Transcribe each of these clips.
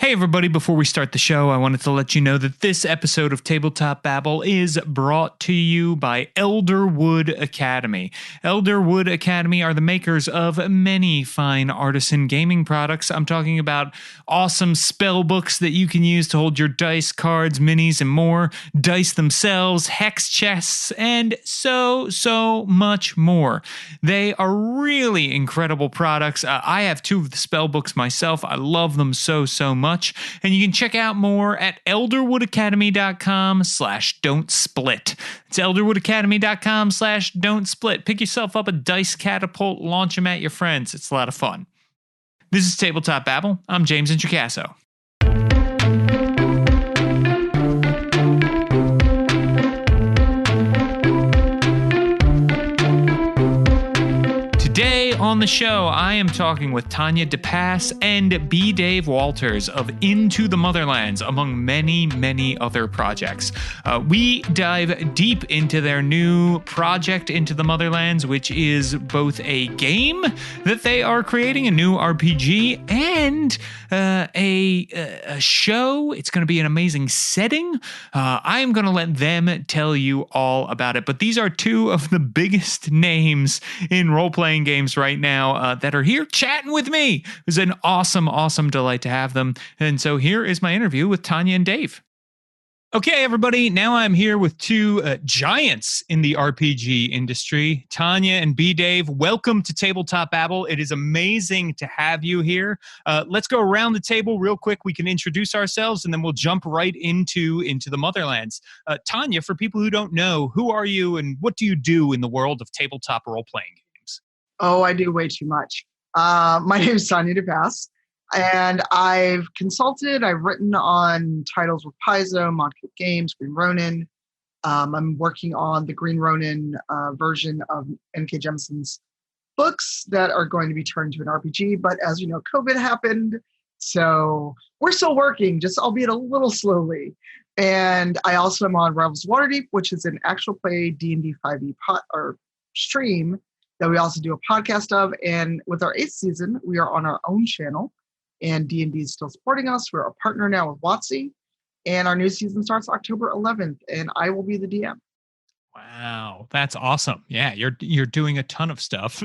Hey everybody, before we start the show, I wanted to let you know that this episode of Tabletop Babble is brought to you by Elderwood Academy. Elderwood Academy are the makers of many fine artisan gaming products. I'm talking about awesome spell books that you can use to hold your dice, cards, minis, and more, dice themselves, hex chests, and so much more. They are really incredible products. I have two of the spell books myself. I love them so much. And you can check out more at elderwoodacademy.com/don't split. It's elderwoodacademy.com/don't split. Pick yourself up a dice catapult, launch them at your friends. It's a lot of fun. This is Tabletop Babble. I'm James Introcaso. Today on the show, I am talking with Tanya DePass and B. Dave Walters of Into the Motherlands, among many other projects. We dive deep into their new project, Into the Motherlands, which is both a game that they are creating, a new RPG, and a show. It's going to be an amazing setting. I am going to let them tell you all about it. But these are two of the biggest names in role-playing games right now that are here chatting with me. It was an awesome delight to have them. And so here is my interview with Tanya and Dave. Okay, everybody, now I'm here with two giants in the RPG industry, Tanya and B. Dave. Welcome to Tabletop Babble. It is amazing to have you here. Let's go around the table real quick. We can introduce ourselves, and then we'll jump right into the Motherlands. Tanya, for people who don't know, who are you and what do you do in the world of tabletop role-playing games? Oh, I do way too much. My name is Tanya DePass. And I've consulted, I've written on titles with Paizo, Modkit Games, Green Ronin. I'm working on the Green Ronin version of N.K. Jemisin's books that are going to be turned into an RPG. But as you know, COVID happened. So we're still working, just albeit a little slowly. And I also am on Rivals of Waterdeep, which is an actual play D&D 5e stream that we also do a podcast of. And with our 8th season, we are on our own channel. And D&D is still supporting us. We're a partner now with WotC. And our new season starts October 11th. And I will be the DM. Wow, that's awesome. Yeah, you're doing a ton of stuff.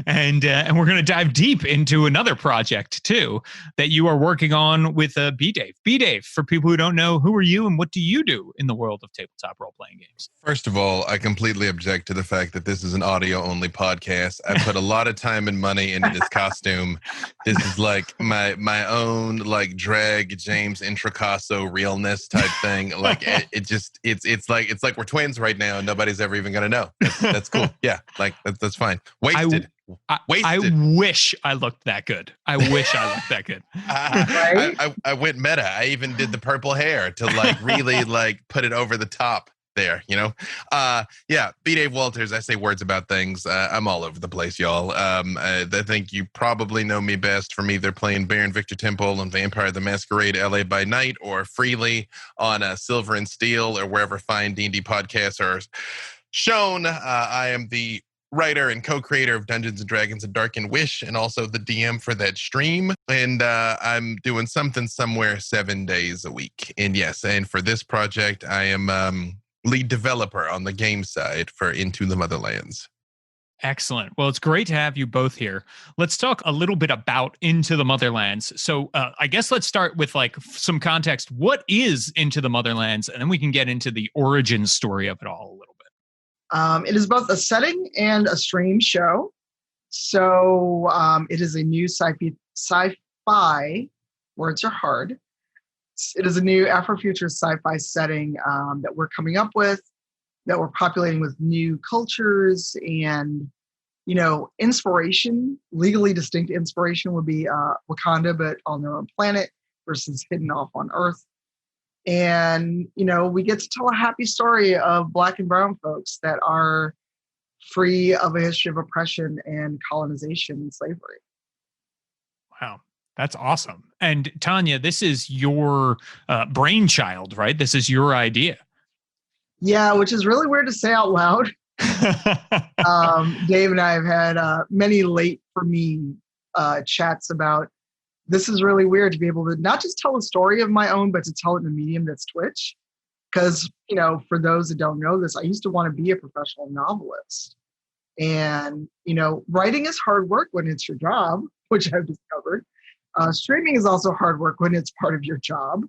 and we're going to dive deep into another project, too, that you are working on with B. Dave. B. Dave, for people who don't know, who are you and what do you do in the world of tabletop role-playing games? First of all, I completely object to the fact that this is an audio-only podcast. I put a lot of time and money into this costume. This is like my own like drag James Introcaso realness type thing. Like it's like we're twins right now. Nobody's ever even gonna know. That's cool. Yeah, like that's fine. Wasted. I wish I looked that good. I went meta. I even did the purple hair to like really like put it over the top there, you know. Yeah, B. Dave Walters. I say words about things. I'm all over the place, y'all. I think you probably know me best from either playing Baron Victor Temple on Vampire the Masquerade LA by Night, or freely on Silver and Steel, or wherever fine D&D podcasts are shown. I am the writer and co-creator of Dungeons and Dragons and Dark and Wish, and also the DM for that stream. And I'm doing something somewhere 7 days a week. And yes, and for this project, I am lead developer on the game side for Into the Motherlands. Excellent. Well, it's great to have you both here. Let's talk a little bit about Into the Motherlands. So I guess let's start with like some context. What is Into the Motherlands? And then we can get into the origin story of it all a little bit. It is both a setting and a stream show. So it is a new sci-fi, words are hard. It is a new Afrofuturist sci-fi setting that we're coming up with, that we're populating with new cultures and, you know, inspiration. Legally distinct inspiration would be Wakanda, but on their own planet versus hidden off on Earth. And, you know, we get to tell a happy story of Black and brown folks that are free of a history of oppression and colonization and slavery. Wow. That's awesome. And Tanya, this is your brainchild, right? This is your idea. Yeah, which is really weird to say out loud. Dave and I have had many late for me chats about this is really weird to be able to not just tell a story of my own, but to tell it in a medium that's Twitch. Because, for those that don't know this, I used to want to be a professional novelist. And, writing is hard work when it's your job, which I've discovered. Streaming is also hard work when it's part of your job.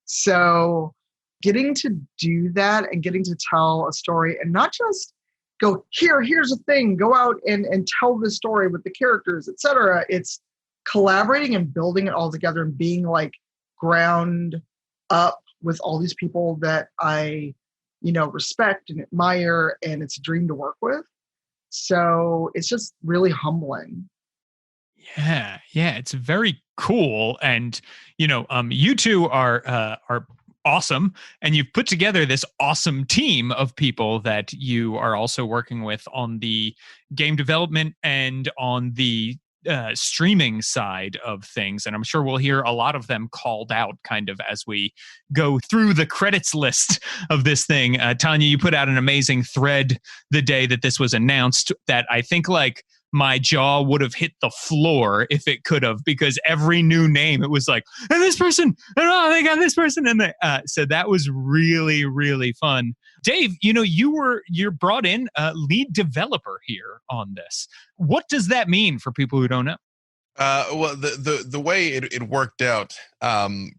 So getting to do that and getting to tell a story and not just go, here's a thing, go out and tell the story with the characters, etc. It's collaborating and building it all together and being like ground up with all these people that I, respect and admire, and it's a dream to work with. So it's just really humbling. Yeah, it's very cool, and you two are awesome, and you've put together this awesome team of people that you are also working with on the game development and on the streaming side of things. And I'm sure we'll hear a lot of them called out kind of as we go through the credits list of this thing. Tanya, you put out an amazing thread the day that this was announced that I think my jaw would have hit the floor if it could have, because every new name, it was like, and this person, and they got this person. And so that was really, really fun. Dave, you're brought in lead developer here on this. What does that mean for people who don't know? Well, the way it worked out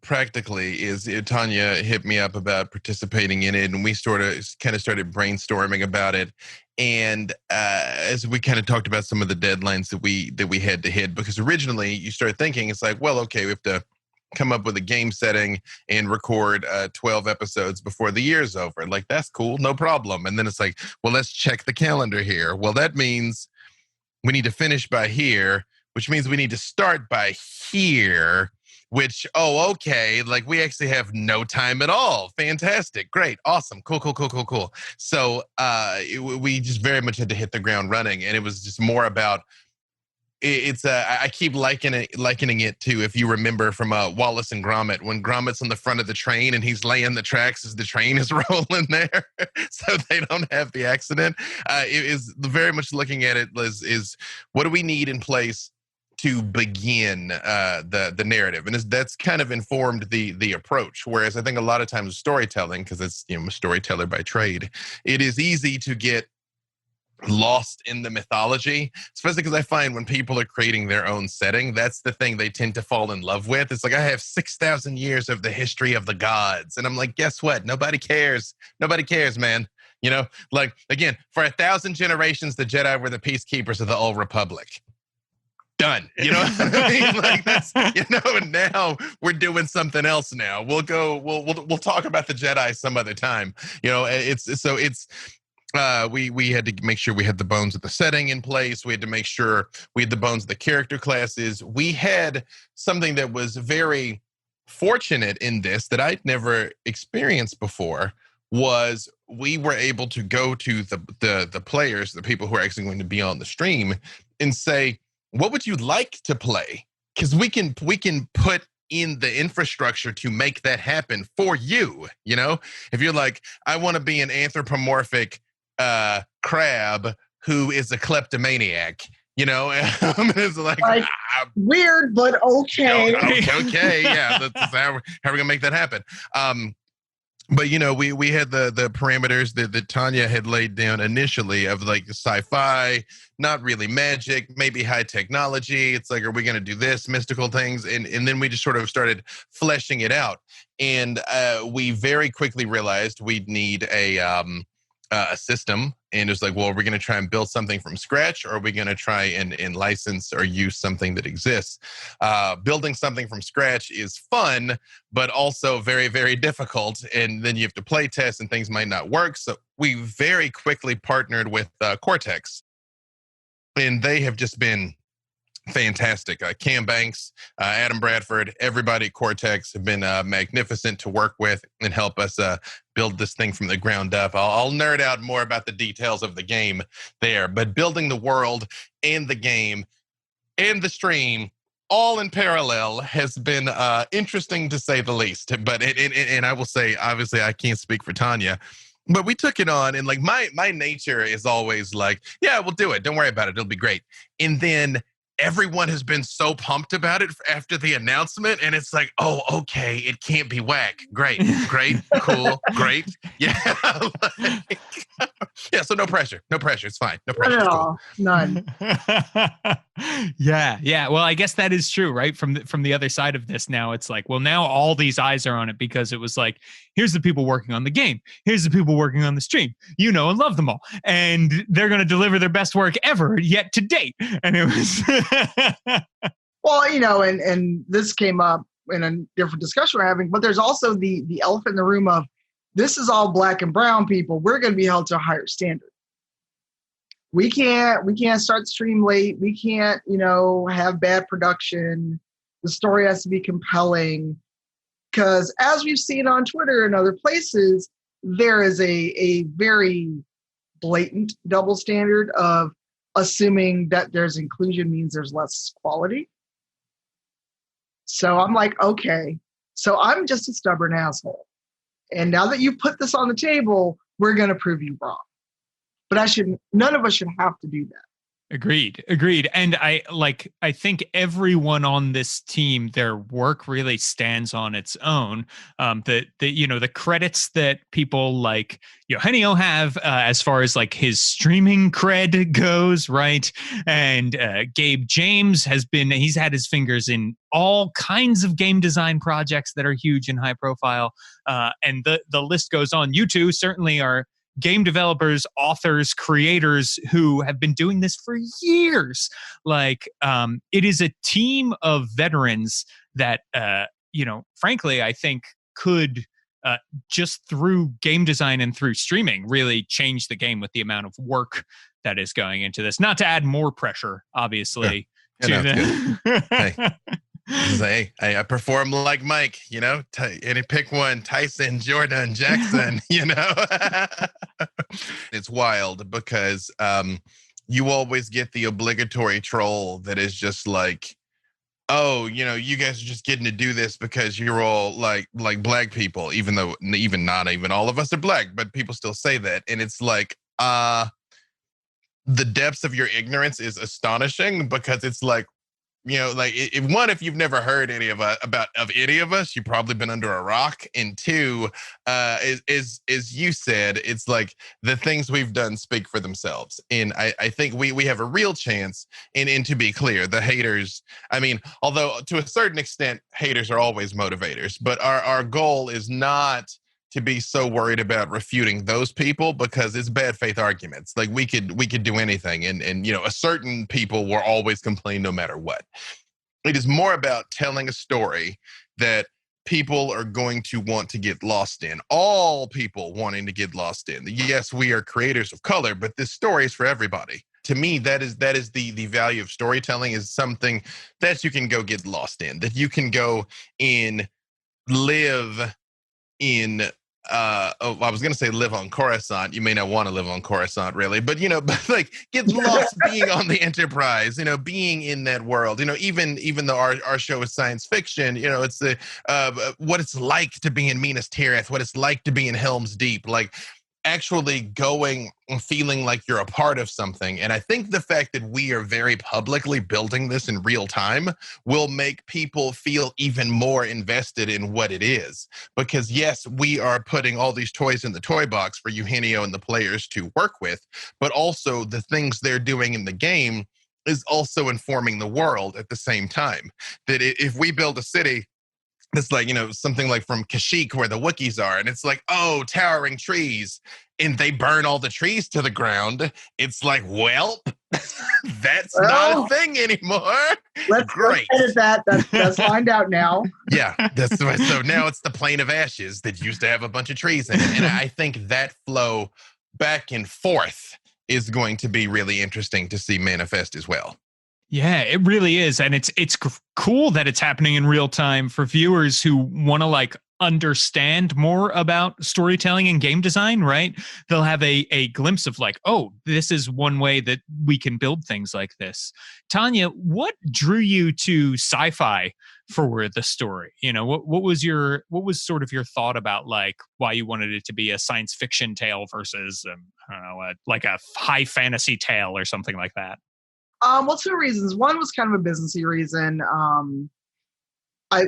practically is Tanya hit me up about participating in it, and we kind of started brainstorming about it. And as we kind of talked about some of the deadlines that we had to hit, because originally you start thinking it's like, well, okay, we have to come up with a game setting and record 12 episodes before the year's over. Like, that's cool, no problem. And then it's like, well, let's check the calendar here. Well, that means we need to finish by here, which means we need to start by here, which, okay, like we actually have no time at all. Fantastic. Great. Awesome. Cool. So we just very much had to hit the ground running. And it was just more about, I keep likening it to, if you remember from Wallace and Gromit, when Gromit's on the front of the train and he's laying the tracks as the train is rolling there so they don't have the accident. It is very much looking at it is what do we need in place to begin the narrative, and that's kind of informed the approach. Whereas I think a lot of times with storytelling, because it's I'm a storyteller by trade, it is easy to get lost in the mythology, especially because I find when people are creating their own setting, that's the thing they tend to fall in love with. It's like, I have 6,000 years of the history of the gods, and I'm like, guess what? Nobody cares, man. Like, again, for 1,000 generations, the Jedi were the peacekeepers of the old Republic. Done. You know what I mean? Like, that's, and now we're doing something else now. We'll talk about the Jedi some other time. We had to make sure we had the bones of the setting in place. We had to make sure we had the bones of the character classes. We had something that was very fortunate in this that I'd never experienced before, was we were able to go to the players, the people who are actually going to be on the stream, and say, what would you like to play? Because we can put in the infrastructure to make that happen for you. If you're like, I want to be an anthropomorphic crab who is a kleptomaniac, it's like weird, but okay. Okay, yeah, that's how we're gonna make that happen. But we had the parameters that Tanya had laid down initially of like sci-fi, not really magic, maybe high technology. It's like, are we going to do this, mystical things? And then we just sort of started fleshing it out. And we very quickly realized we'd need a system. And it was like, well, are we going to try and build something from scratch, or are we going to try and license or use something that exists? Building something from scratch is fun, but also very, very difficult. And then you have to play test and things might not work. So we very quickly partnered with Cortex, and they have just been fantastic. Cam Banks, Adam Bradford, everybody at Cortex have been magnificent to work with and help us build this thing from the ground up. I'll nerd out more about the details of the game there, but building the world and the game and the stream all in parallel has been interesting to say the least. But and I will say, obviously, I can't speak for Tanya, but we took it on, and like my nature is always like, yeah, we'll do it. Don't worry about it. It'll be great. And then everyone has been so pumped about it after the announcement, and it's like, oh, okay, it can't be whack. Great, cool, great. Yeah. Like, yeah, so no pressure. It's fine. No pressure. Not at It's cool. all. None. Yeah. Well, I guess that is true, right? From the other side of this now, it's like, well, now all these eyes are on it because it was like, here's the people working on the game. Here's the people working on the stream, and love them all. And they're going to deliver their best work ever yet to date. And it was... Well, and this came up in a different discussion we're having, but there's also the elephant in the room of, this is all Black and brown people. We're going to be held to a higher standard. We can't start the stream late. We can't, have bad production. The story has to be compelling. Because as we've seen on Twitter and other places, there is a very blatant double standard of assuming that there's inclusion means there's less quality. So I'm like, okay, so I'm just a stubborn asshole. And now that you put this on the table, we're going to prove you wrong. But none of us should have to do that. Agreed. And I think everyone on this team, their work really stands on its own. The credits that people like Eugenio have as far as like his streaming cred goes, right? And Gabe James he's had his fingers in all kinds of game design projects that are huge and high profile. And the list goes on. You two certainly are game developers, authors, creators who have been doing this for years. Like, it is a team of veterans that, frankly, I think could just through game design and through streaming really change the game with the amount of work that is going into this. Not to add more pressure, obviously. Yeah. Hey. Say, I perform like Mike, and pick one, Tyson, Jordan, Jackson, It's wild because you always get the obligatory troll that is just like, oh, you guys are just getting to do this because you're all like Black people, even though not even all of us are Black, but people still say that. And it's like, the depths of your ignorance is astonishing because it's like, if you've never heard any of any of us, you've probably been under a rock. And two, is you said, it's like the things we've done speak for themselves. And I think we have a real chance. And to be clear, the haters, although to a certain extent, haters are always motivators, but our goal is not to be so worried about refuting those people because it's bad faith arguments. Like we could do anything. And a certain people will always complain no matter what. It is more about telling a story that people are going to want to get lost in. All people wanting to get lost in. Yes, we are creators of color, but this story is for everybody. To me, that is the value of storytelling, is something that you can go get lost in, that you can go in, live in, I was going to say live on Coruscant. You may not want to live on Coruscant really, but but like get lost being on the Enterprise, being in that world, even though our show is science fiction, it's the, what it's like to be in Minas Tirith, what it's like to be in Helm's Deep, like actually going and feeling like you're a part of something. And I think the fact that we are very publicly building this in real time will make people feel even more invested in what it is. Because yes, we are putting all these toys in the toy box for Eugenio and the players to work with, but also the things they're doing in the game is also informing the world at the same time. That if we build a city, it's like, something like from Kashyyyk where the Wookiees are, and it's like, oh, towering trees, and they burn all the trees to the ground. It's like, well, that's not a thing anymore. Let's edit that. That's lined out now. Yeah, so now it's the plain of ashes that used to have a bunch of trees in it. And I think that flow back and forth is going to be really interesting to see manifest as well. Yeah, it really is. And it's cool that it's happening in real time for viewers who want to understand more about storytelling and game design, right? They'll have a glimpse of oh, this is one way that we can build things like this. Tanya, what drew you to sci-fi for the story? What was sort of your thought about why you wanted it to be a science fiction tale versus, I don't know, like a high fantasy tale or something like that? Well, two reasons. One was kind of a businessy reason.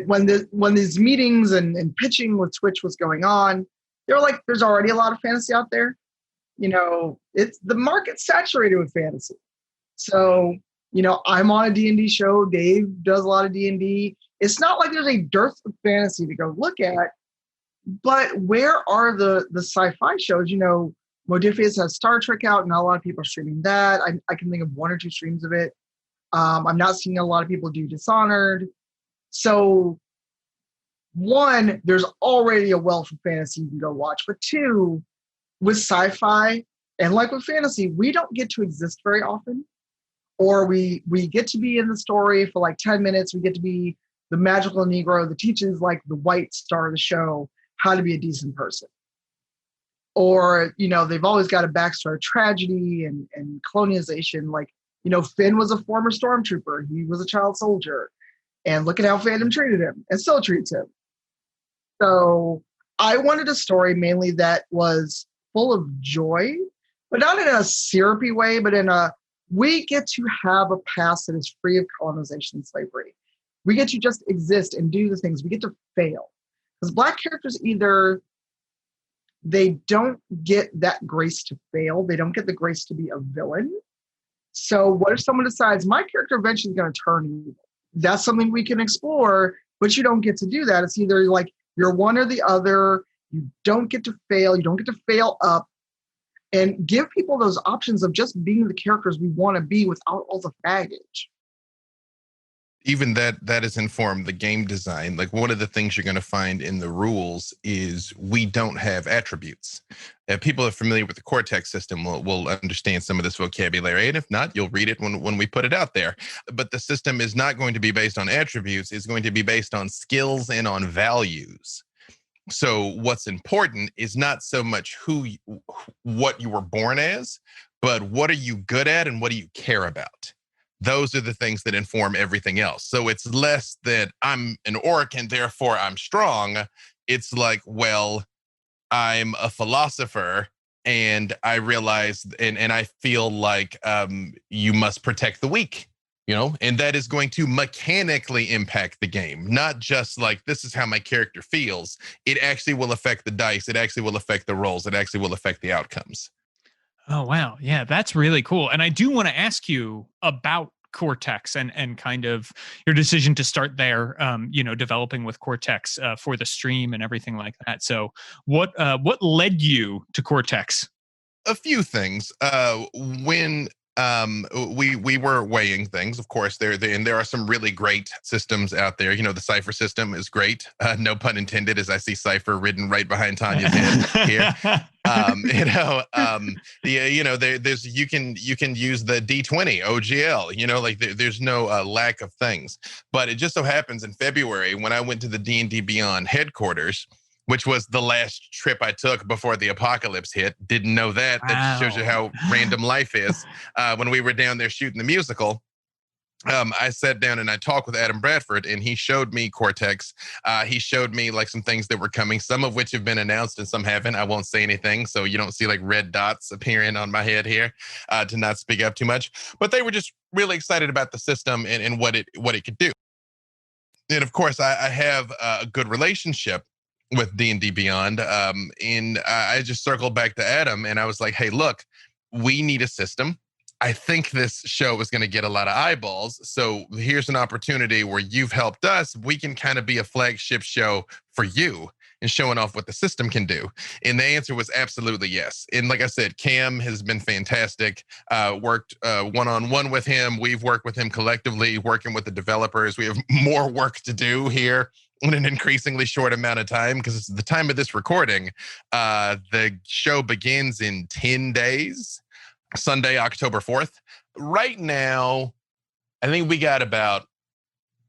When these meetings and pitching with Twitch was going on, they were like, "There's already a lot of fantasy out there. It's the market's saturated with fantasy. So, I'm on a D&D show. Dave does a lot of D&D. It's not like there's a dearth of fantasy to go look at. But where are the sci-fi shows? Modifius has Star Trek out, and not a lot of people are streaming that. I can think of one or two streams of it. I'm not seeing a lot of people do Dishonored. So, one, there's already a wealth of fantasy you can go watch. But two, with sci-fi and like with fantasy, we don't get to exist very often. Or we get to be in the story for like 10 minutes. We get to be the magical Negro that teaches like the white star of the show how to be a decent person. Or, they've always got a backstory of tragedy and colonialization. Like, Finn was a former stormtrooper. He was a child soldier. And look at how fandom treated him and still treats him. So I wanted a story mainly that was full of joy, but not in a syrupy way, but in we get to have a past that is free of colonization and slavery. We get to just exist and do the things. We get to fail. Because Black characters they don't get that grace to fail. They don't get the grace to be a villain. So what if someone decides my character eventually is going to turn evil? That's something we can explore, but you don't get to do that. It's either like you're one or the other. You don't get to fail. You don't get to fail up. And give people those options of just being the characters we want to be without all the baggage. Even that is informed the game design. Like, one of the things you're going to find in the rules is we don't have attributes. People are familiar with the Cortex system will understand some of this vocabulary, and if not, you'll read it when we put it out there. But the system is not going to be based on attributes. It's going to be based on skills and on values. So what's important is not so much what you were born as, but what are you good at and what do you care about? Those are the things that inform everything else. So it's less that I'm an orc and therefore I'm strong. It's like, well, I'm a philosopher and I realize and I feel like you must protect the weak, and that is going to mechanically impact the game. Not just like, this is how my character feels. It actually will affect the dice. It actually will affect the rolls. It actually will affect the outcomes. Oh, wow. Yeah, that's really cool. And I do want to ask you about Cortex and kind of your decision to start there, developing with Cortex for the stream and everything like that. So what led you to Cortex? A few things. When we were weighing things, of course, there are some really great systems out there. The Cypher system is great. No pun intended, as I see Cypher written right behind Tanya's head here. There's you can use the D20 OGL. There's no lack of things. But it just so happens in February when I went to the D&D Beyond headquarters, which was the last trip I took before the apocalypse hit. Didn't know that. Wow. That shows you how random life is. When we were down there shooting the musical, I sat down and I talked with Adam Bradford, and he showed me Cortex. He showed me like some things that were coming, some of which have been announced and some haven't. I won't say anything, so you don't see like red dots appearing on my head here to not speak up too much. But they were just really excited about the system and what it could do. And of course, I have a good relationship with D&D Beyond. And I just circled back to Adam and I was like, hey, look, we need a system. I think this show is going to get a lot of eyeballs. So here's an opportunity where you've helped us. We can kind of be a flagship show for you and showing off what the system can do. And the answer was absolutely yes. And like I said, Cam has been fantastic. Worked one-on-one with him. We've worked with him collectively, working with the developers. We have more work to do here in an increasingly short amount of time because it's the time of this recording. The show begins in 10 days, Sunday, October 4th. Right now, I think we got about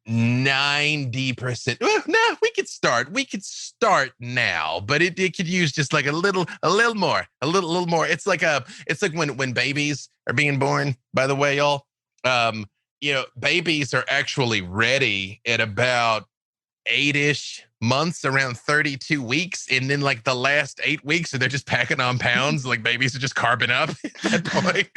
90%. No, we could start. We could start now, but it could use just like a little more. It's like when babies are being born, by the way, y'all. Babies are actually ready at about 8-ish months, around 32 weeks. And then like the last 8 weeks, so they're just packing on pounds, like babies are just carving up at that point.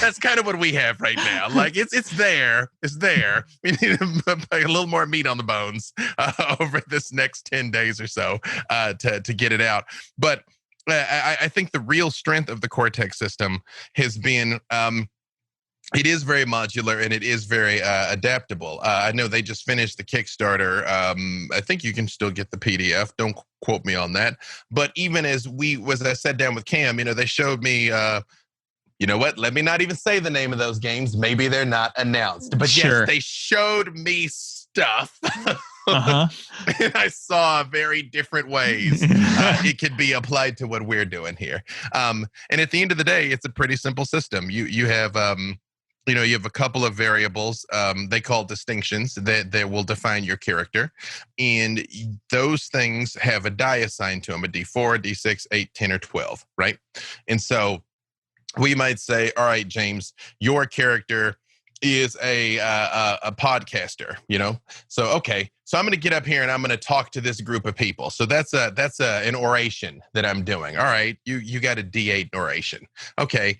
That's kind of what we have right now. Like it's there. It's there. We need to put a little more meat on the bones over this next 10 days or so to get it out. But I think the real strength of the Cortex system has been it is very modular and it is very adaptable. I know they just finished the Kickstarter. I think you can still get the PDF. Don't quote me on that. But even as I sat down with Cam, they showed me, you know what? Let me not even say the name of those games. Maybe they're not announced. But Sure. Yes, they showed me stuff. Uh-huh. And I saw very different ways it could be applied to what we're doing here. And at the end of the day, it's a pretty simple system. You have you have a couple of variables they call distinctions that will define your character. And those things have a die assigned to them, a D4, D6, 8, 10, or 12, right? And so we might say, all right, James, your character is a podcaster, So, okay. So I'm going to get up here and I'm going to talk to this group of people. So that's an oration that I'm doing. All right. You got a D8 oration. Okay.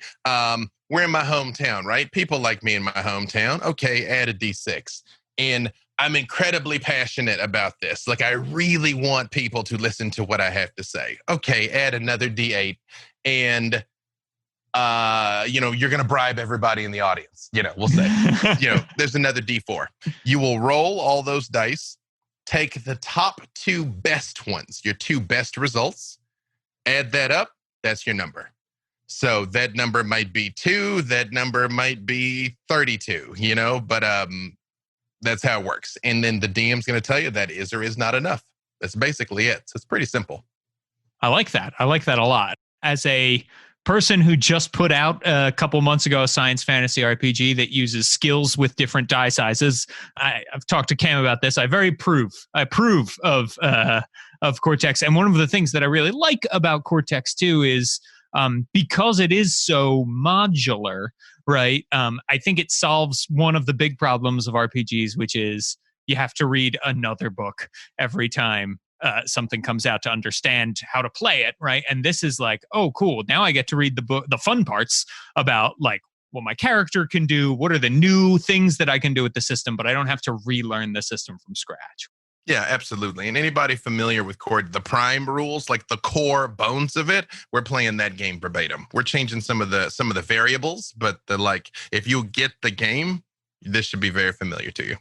We're in my hometown, right? People like me in my hometown. Okay. Add a D6. And I'm incredibly passionate about this. Like I really want people to listen to what I have to say. Okay. Add another D8 and you're going to bribe everybody in the audience, we'll say, there's another D4. You will roll all those dice, take the top 2 best ones, your 2 best results, add that up. That's your number. So that number might be 2, that number might be 32, but that's how it works. And then the DM's going to tell you that is or is not enough. That's basically it. So it's pretty simple. I like that. I like that a lot. As a person who just put out a couple months ago a science fantasy RPG that uses skills with different die sizes, I've talked to Cam about this. I approve of Cortex. And one of the things that I really like about Cortex too is because it is so modular, right? I think it solves one of the big problems of RPGs, which is you have to read another book every time something comes out to understand how to play it, right? And this is like, oh, cool. Now I get to read the book, the fun parts about like what my character can do, what are the new things that I can do with the system, but I don't have to relearn the system from scratch. Yeah, absolutely. And anybody familiar with the prime rules, like the core bones of it, we're playing that game verbatim. We're changing some of the variables, but if you get the game, this should be very familiar to you.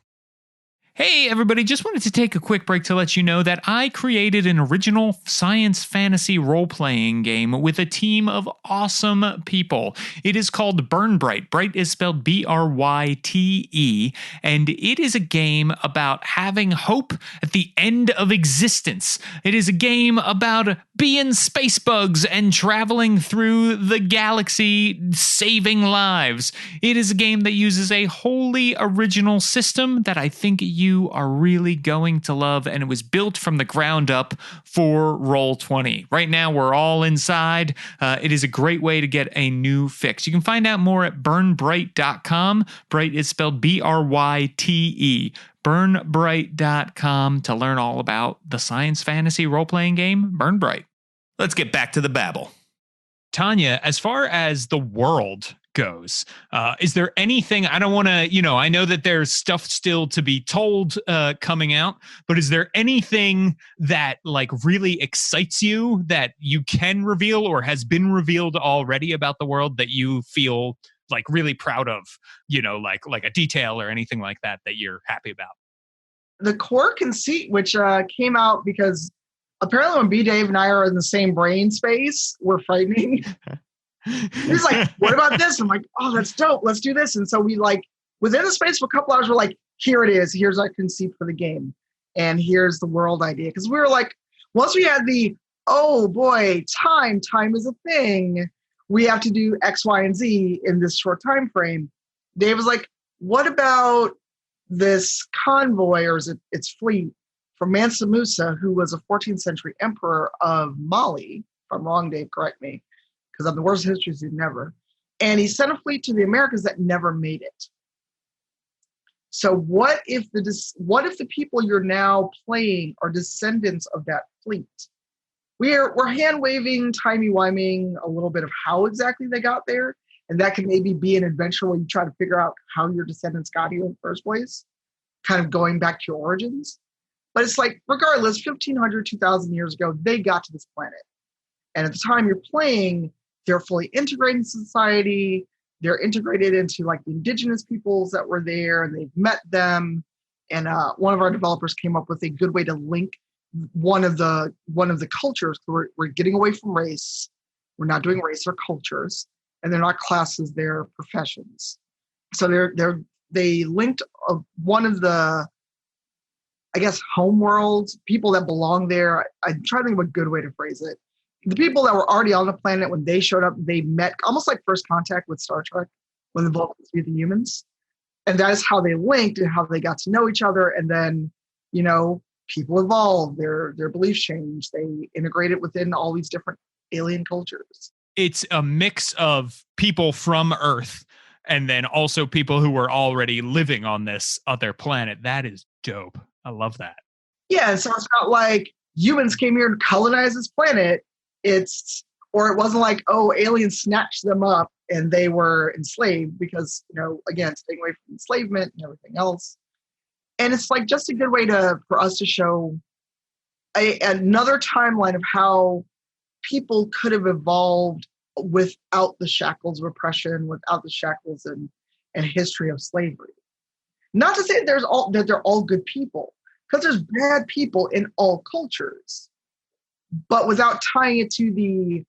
Hey, everybody, just wanted to take a quick break to let you know that I created an original science fantasy role-playing game with a team of awesome people. It is called Burn Bright. Bright is spelled Bryte, and it is a game about having hope at the end of existence. It is a game about being space bugs and traveling through the galaxy, saving lives. It is a game that uses a wholly original system that I think you are really going to love, and it was built from the ground up for Roll20. Right now, we're all inside. It is a great way to get a new fix. You can find out more at burnbright.com. Bright is spelled Bryte. Burnbright.com to learn all about the science fantasy role-playing game, Burn Bright. Let's get back to the babble. Tanya, as far as the world goes, is there anything, I don't want to, I know that there's stuff still to be told coming out, but is there anything that like really excites you that you can reveal or has been revealed already about the world that you feel like really proud of, like a detail or anything like that you're happy about? The core conceit, which came out because apparently when B. Dave and I are in the same brain space, we're frightening. He's like, what about this? I'm like, oh, that's dope. Let's do this. And so we within the space of a couple hours, we're like, here it is. Here's our conceit for the game. And here's the world idea. Because we were like, once we had oh boy, time is a thing. We have to do X, Y, and Z in this short time frame. Dave was like, what about this convoy, or is it its fleet, from Mansa Musa, who was a 14th century emperor of Mali? If I'm wrong, Dave, correct me, because I'm the worst history student ever. And he sent a fleet to the Americas that never made it. So what if the people you're now playing are descendants of that fleet? We're hand waving, timey wiming a little bit of how exactly they got there, and that can maybe be an adventure where you try to figure out how your descendants got here in the first place, kind of going back to your origins. But it's like, regardless, 1,500, 2,000 years ago, they got to this planet. And at the time you're playing, they're fully integrated in society. They're integrated into like the indigenous peoples that were there, and they've met them. And one of our developers came up with a good way to link one of the cultures. We're getting away from race. We're not doing race or cultures, and they're not classes, they're professions. So they linked one of the, I guess, home worlds, people that belong there. I'm trying to think of a good way to phrase it. The people that were already on the planet, when they showed up, they met almost like first contact with Star Trek when the Vulcans meet the humans. And that is how they linked and how they got to know each other. And then, people evolved, their beliefs changed. They integrated within all these different alien cultures. It's a mix of people from Earth and then also people who were already living on this other planet. That is dope. I love that. Yeah, so it's not like humans came here to colonize this planet. It wasn't like, oh, aliens snatched them up and they were enslaved because, again, staying away from enslavement and everything else. And it's like just a good way for us to show another timeline of how people could have evolved without the shackles of oppression, without the shackles and history of slavery. Not to say that they're all good people, because there's bad people in all cultures, but without tying it to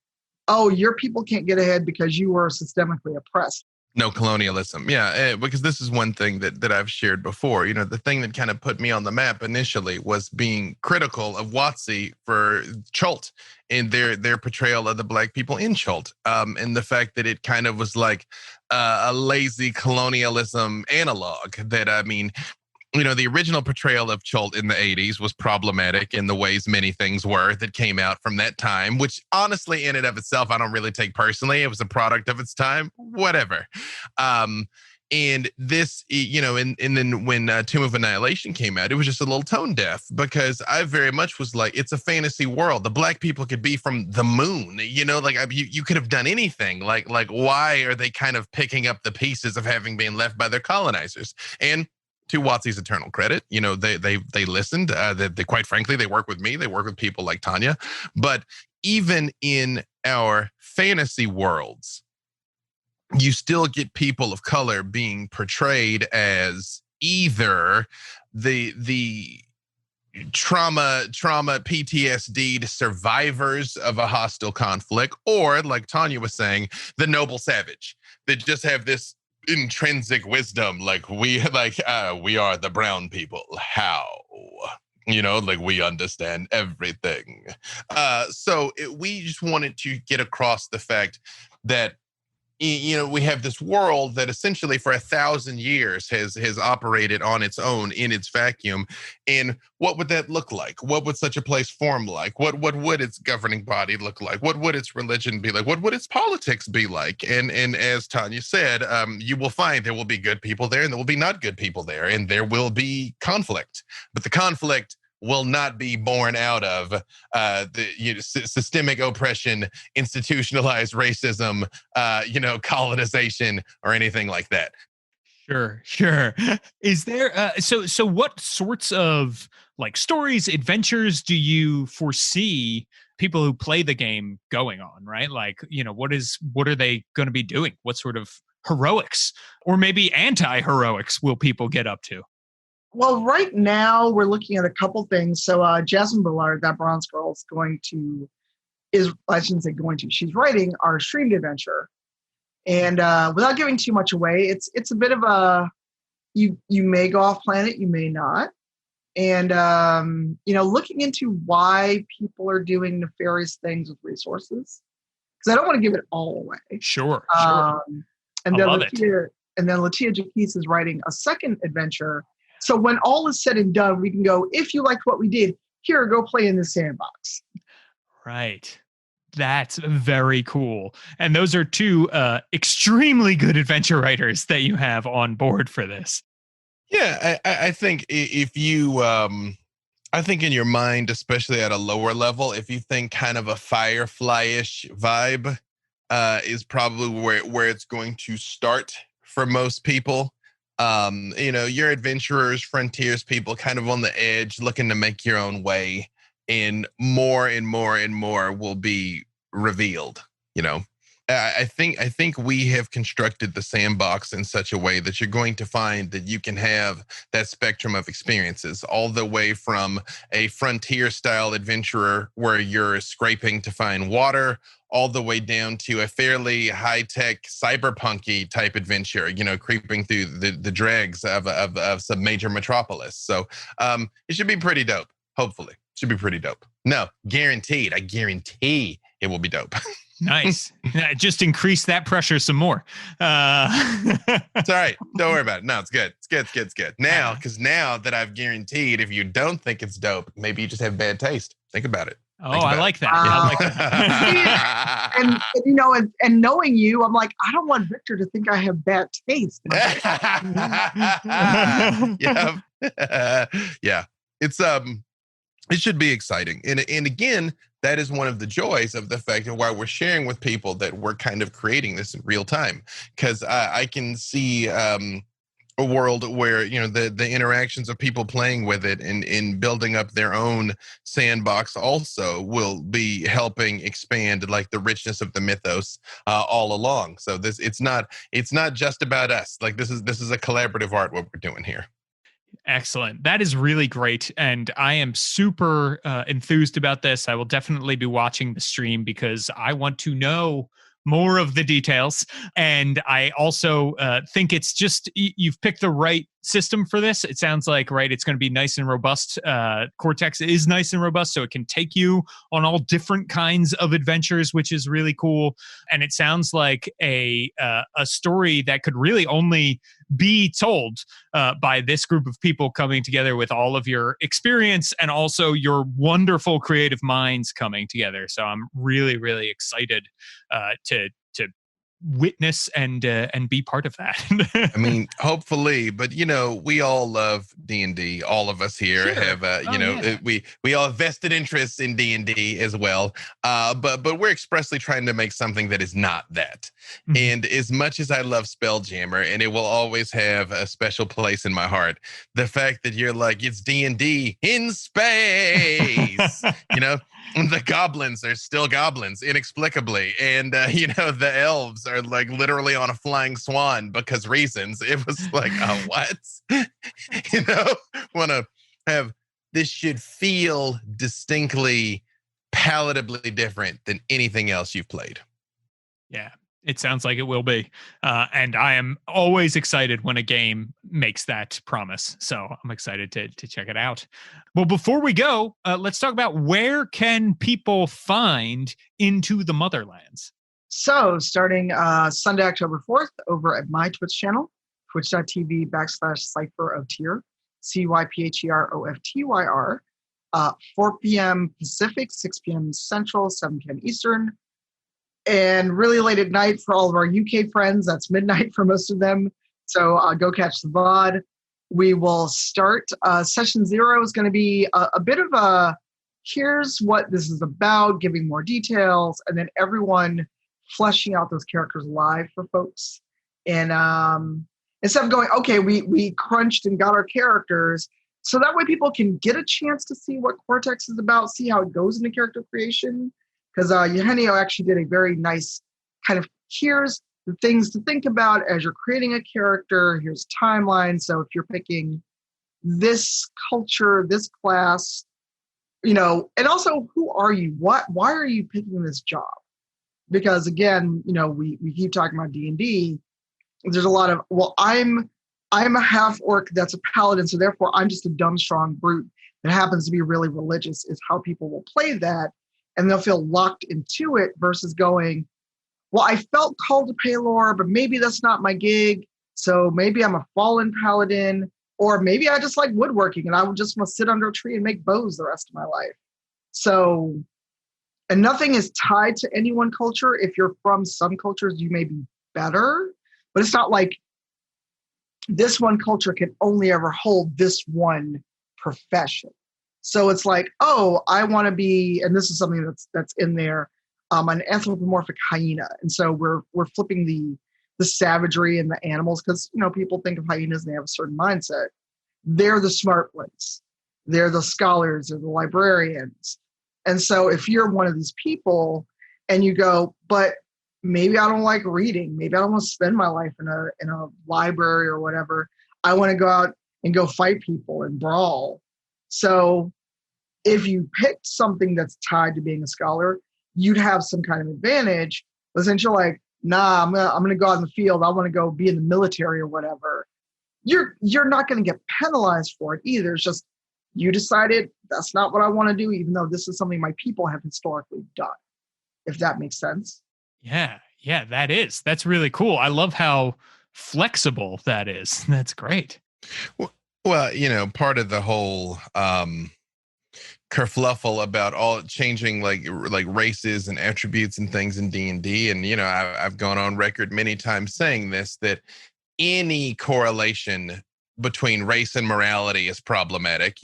your people can't get ahead because you were systemically oppressed. No colonialism. Yeah, because this is one thing that I've shared before. The thing that kind of put me on the map initially was being critical of WotC for Chult and their portrayal of the Black people in Chult, and the fact that it kind of was like a lazy colonialism analog. The original portrayal of Chult in the 80s was problematic in the ways many things were that came out from that time, which honestly, in and of itself, I don't really take personally. It was a product of its time, whatever. And this, and then when Tomb of Annihilation came out, it was just a little tone deaf, because I very much was like, it's a fantasy world. The Black people could be from the moon, you could have done anything. Like why are they kind of picking up the pieces of having been left by their colonizers? And to WotC's eternal credit, they listened. They quite frankly, they work with me. They work with people like Tanya. But even in our fantasy worlds, you still get people of color being portrayed as either the trauma PTSD survivors of a hostile conflict, or like Tanya was saying, the noble savage that just have this intrinsic wisdom, we are the brown people. How? We understand everything. So we just wanted to get across the fact that we have this world that essentially for 1,000 years has operated on its own in its vacuum. And what would that look like? What would such a place form like? What would its governing body look like? What would its religion be like? What would its politics be like? And as Tanya said, you will find there will be good people there and there will be not good people there, and there will be conflict. But the conflict will not be born out of systemic oppression, institutionalized racism, colonization, or anything like that. Sure. Is there so what sorts of stories, adventures do you foresee people who play the game going on, right? What are they going to be doing? What sort of heroics or maybe anti-heroics will people get up to? Well, right now we're looking at a couple things. So Jasmine Bullard, that bronze girl, she's writing our streamed adventure. And without giving too much away, it's a bit of a, you may go off planet, you may not. And, looking into why people are doing nefarious things with resources. Because I don't want to give it all away. Sure. And then Latia Jaquise is writing a second adventure. So when all is said and done, we can go, if you liked what we did, here, go play in the sandbox. Right. That's very cool. And those are two extremely good adventure writers that you have on board for this. Yeah, I think if you, I think in your mind, especially at a lower level, if you think kind of a Firefly-ish vibe is probably where it's going to start for most people. Your adventurers, frontiers people, kind of on the edge, looking to make your own way, and more will be revealed. You know, I think we have constructed the sandbox in such a way that you're going to find that you can have that spectrum of experiences, all the way from a frontier style adventurer where you're scraping to find water, all the way down to a fairly high tech cyberpunky type adventure, creeping through the dregs of some major metropolis. So it should be pretty dope. Hopefully, should be pretty dope. No, guaranteed. I guarantee it will be dope. Nice. Just increase that pressure some more. It's all right. Don't worry about it. No, it's good. It's good. Now, because now that I've guaranteed, if you don't think it's dope, maybe you just have bad taste. Think about it. Oh, I like that. I like that. and knowing you, I'm like, I don't want Victor to think I have bad taste. Yeah. It should be exciting. And again, that is one of the joys of the fact that why we're sharing with people that we're kind of creating this in real time. Because I can see a world where, the interactions of people playing with it and building up their own sandbox also will be helping expand like the richness of the mythos all along. So it's not just about us. Like this is a collaborative art, what we're doing here. Excellent. That is really great. And I am super enthused about this. I will definitely be watching the stream because I want to know more of the details. And I also think it's just, you've picked the right system for this. It sounds like, right, it's going to be nice and robust. Cortex is nice and robust, so it can take you on all different kinds of adventures, which is really cool. And it sounds like a story that could really only be told by this group of people coming together with all of your experience and also your wonderful creative minds coming together. So I'm really, really excited to witness and be part of that. I mean, hopefully, but we all love D&D. All of us here have we all have vested interests in D&D as well. But we're expressly trying to make something that is not that. Mm-hmm. And as much as I love Spelljammer, and it will always have a special place in my heart, the fact that you're like, it's D&D in space, the goblins are still goblins inexplicably, and the elves are like literally on a flying swan because reasons. It was like, what? Want to have this should feel distinctly palatably different than anything else you've played. Yeah, it sounds like it will be. And I am always excited when a game makes that promise. So I'm excited to check it out. Well, before we go, let's talk about where can people find Into the Motherlands? So starting Sunday, October 4th, over at my Twitch channel, twitch.tv/CypherOfTyr, CYPHEROFTYR, 4 p.m. Pacific, 6 p.m. Central, 7 p.m. Eastern. And really late at night for all of our UK friends, that's midnight for most of them. So go catch the VOD. We will start. Session 0 is going to be a bit of a, here's what this is about, giving more details, and then everyone fleshing out those characters live for folks. And instead of going, okay, we crunched and got our characters, so that way people can get a chance to see what Cortex is about, see how it goes into character creation. Because Eugenio actually did a very nice kind of, here's the things to think about as you're creating a character, here's timeline. So if you're picking this culture, this class, and also who are you? Why are you picking this job? Because again, we keep talking about D&D. There's a lot of, well, I'm a half orc that's a paladin, so therefore I'm just a dumb, strong brute that happens to be really religious, is how people will play that. And they'll feel locked into it versus going, well, I felt called to Paylor, but maybe that's not my gig. So maybe I'm a fallen paladin, or maybe I just like woodworking and I would just want to sit under a tree and make bows the rest of my life. So, and nothing is tied to any one culture. If you're from some cultures, you may be better, but it's not like this one culture can only ever hold this one profession. So it's like, oh, I want to be, and this is something that's in there, an anthropomorphic hyena. And so we're flipping the savagery and the animals, because people think of hyenas and they have a certain mindset. They're the smart ones. They're the scholars, they're the librarians. And so if you're one of these people and you go, but maybe I don't like reading, maybe I don't want to spend my life in a library or whatever. I want to go out and go fight people and brawl. So if you picked something that's tied to being a scholar, you'd have some kind of advantage. But since you're like, nah, I'm gonna go out in the field, I want to go be in the military or whatever, you're not going to get penalized for it either. It's just you decided that's not what I want to do, even though this is something my people have historically done, if that makes sense. Yeah, that's really cool. I love how flexible that is. That's great. Well, part of the whole kerfluffle about all changing like races and attributes and things in D&D, and I've gone on record many times saying this, that any correlation between race and morality is problematic.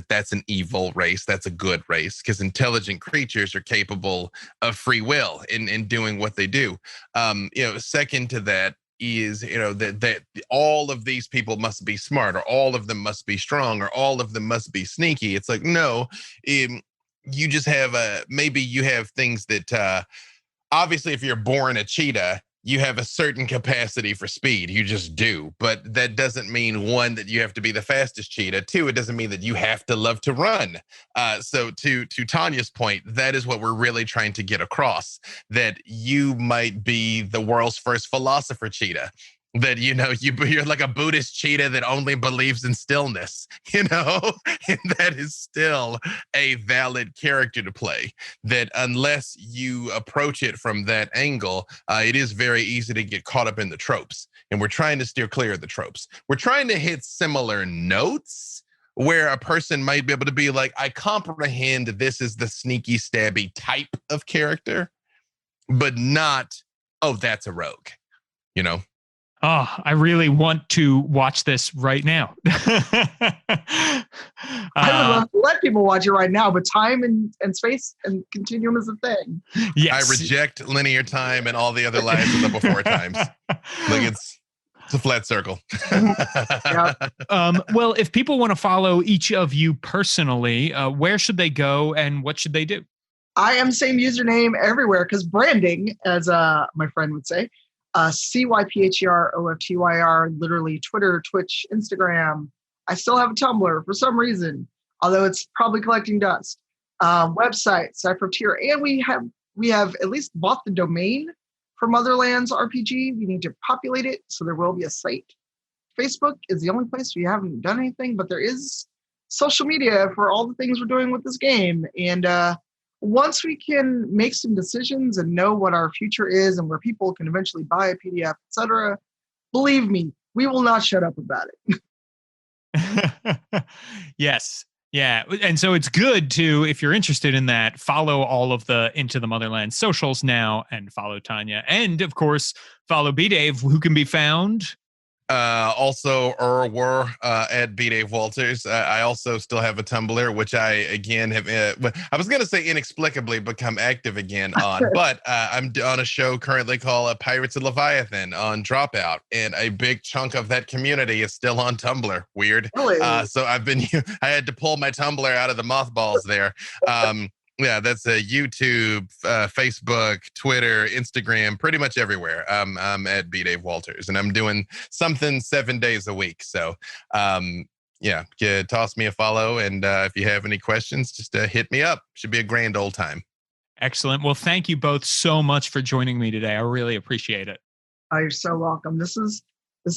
That's an evil race, that's a good race, because intelligent creatures are capable of free will in doing what they do. Second to that is that all of these people must be smart, or all of them must be strong, or all of them must be sneaky. It's like, no, you just have maybe you have things that obviously if you're born a cheetah, you have a certain capacity for speed. You just do. But that doesn't mean, one, that you have to be the fastest cheetah. Two, it doesn't mean that you have to love to run. So to Tanya's point, that is what we're really trying to get across, that you might be the world's first philosopher cheetah. That, you're like a Buddhist cheetah that only believes in stillness, and that is still a valid character to play. That unless you approach it from that angle, it is very easy to get caught up in the tropes. And we're trying to steer clear of the tropes. We're trying to hit similar notes where a person might be able to be like, I comprehend this is the sneaky, stabby type of character, but not, oh, that's a rogue, Oh, I really want to watch this right now. I would love to let people watch it right now, but time and space and continuum is a thing. Yes. I reject linear time and all the other lives of the before times. Like it's a flat circle. Yeah. Well, if people want to follow each of you personally, where should they go and what should they do? I am same username everywhere, because branding, as my friend would say. CYPHEROFTYR, literally Twitter, Twitch, Instagram. I still have a Tumblr for some reason, although it's probably collecting dust. Website, Cypher Tier, and we have at least bought the domain for Motherlands RPG. We need to populate it, so there will be a site. Facebook is the only place we haven't done anything, but there is social media for all the things we're doing with this game. And once we can make some decisions and know what our future is and where people can eventually buy a PDF, etc., believe me, we will not shut up about it. Yes. Yeah. And so it's good to, if you're interested in that, follow all of the Into the Motherland socials now and follow Tanya. And of course, follow B Dave, who can be found also were at B Dave Walters. I also still have a Tumblr, which I again have I was gonna say inexplicably become active again on, but I'm on a show currently called Pirates of Leviathan on Dropout, and a big chunk of that community is still on Tumblr. Weird. Really? So I had to pull my Tumblr out of the mothballs there. Yeah, that's a YouTube, Facebook, Twitter, Instagram, pretty much everywhere. I'm at B Dave Walters, and I'm doing something 7 days a week. So, toss me a follow, and if you have any questions, just hit me up. Should be a grand old time. Excellent. Well, thank you both so much for joining me today. I really appreciate it. Oh, you're so welcome. This is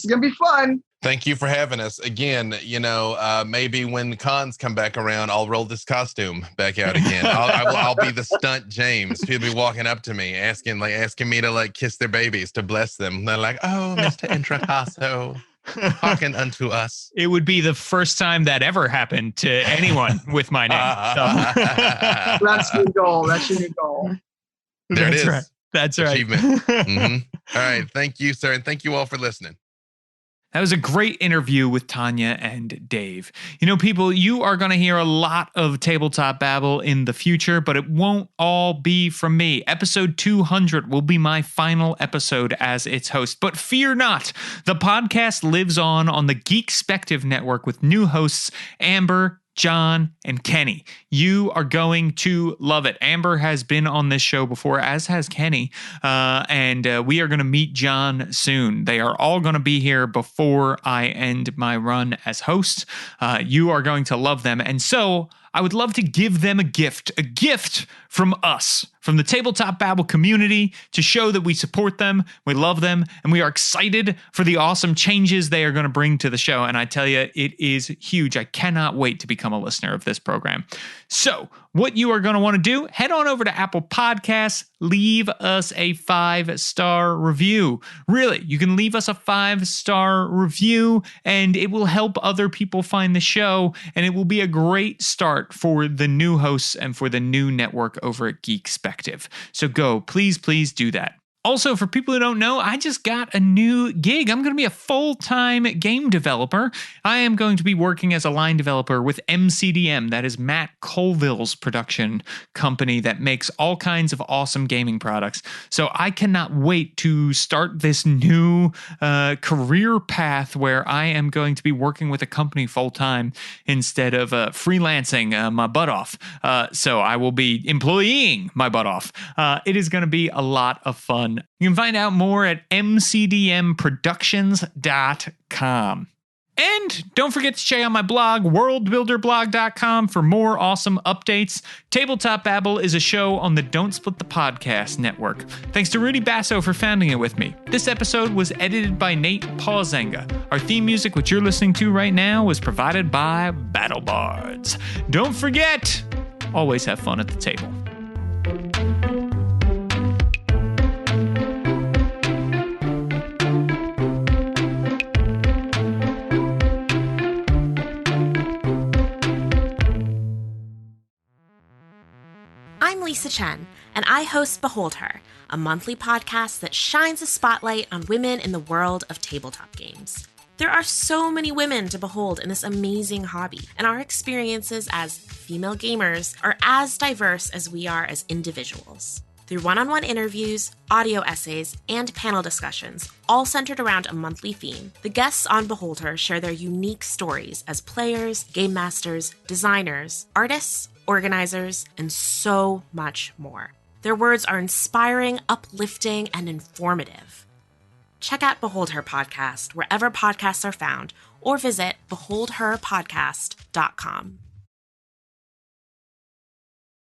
gonna be fun. Thank you for having us again. Maybe when the cons come back around, I'll roll this costume back out again. I'll be the stunt James. People be walking up to me asking me to kiss their babies, to bless them. They're like, "Oh, Mr. Introcaso, hearken unto us." It would be the first time that ever happened to anyone with my name. So. That's your goal. That's your goal. There it is. Right. That's right. Achievement. Mm-hmm. All right. Thank you, sir, and thank you all for listening. That was a great interview with Tanya and Dave. You know, people, you are going to hear a lot of tabletop babble in the future, but it won't all be from me. Episode 200 will be my final episode as its host. But fear not, the podcast lives on the Geekspective Network with new hosts Amber, John, and Kenny. You are going to love it. Amber has been on this show before, as has Kenny, and we are going to meet John soon. They are all going to be here before I end my run as host. You are going to love them, and so I would love to give them a gift from us, from the Tabletop Babble community, to show that we support them, we love them, and we are excited for the awesome changes they are going to bring to the show. And I tell you, it is huge. I cannot wait to become a listener of this program. So what you are going to want to do, head on over to Apple Podcasts, leave us a 5-star review. Really, you can leave us a 5-star review, and it will help other people find the show, and it will be a great start for the new hosts and for the new network over at Geekspective. So go, please do that. Also, for people who don't know, I just got a new gig. I'm going to be a full-time game developer. I am going to be working as a line developer with MCDM. That is Matt Colville's production company that makes all kinds of awesome gaming products. So I cannot wait to start this new career path where I am going to be working with a company full-time instead of freelancing my butt off. So I will be employeeing my butt off. It is going to be a lot of fun. You can find out more at mcdmproductions.com. And don't forget to check out my blog, worldbuilderblog.com, for more awesome updates. Tabletop Babble is a show on the Don't Split the Podcast network. Thanks to Rudy Basso for founding it with me. This episode was edited by Nate Pauzenga. Our theme music, which you're listening to right now, was provided by Battle Bards. Don't forget, always have fun at the table. I'm Lisa Chen, and I host Behold Her, a monthly podcast that shines a spotlight on women in the world of tabletop games. There are so many women to behold in this amazing hobby, and our experiences as female gamers are as diverse as we are as individuals. Through one-on-one interviews, audio essays, and panel discussions, all centered around a monthly theme, the guests on Behold Her share their unique stories as players, game masters, designers, artists, organizers, and so much more. Their words are inspiring, uplifting, and informative. Check out Behold Her Podcast wherever podcasts are found, or visit beholdherpodcast.com.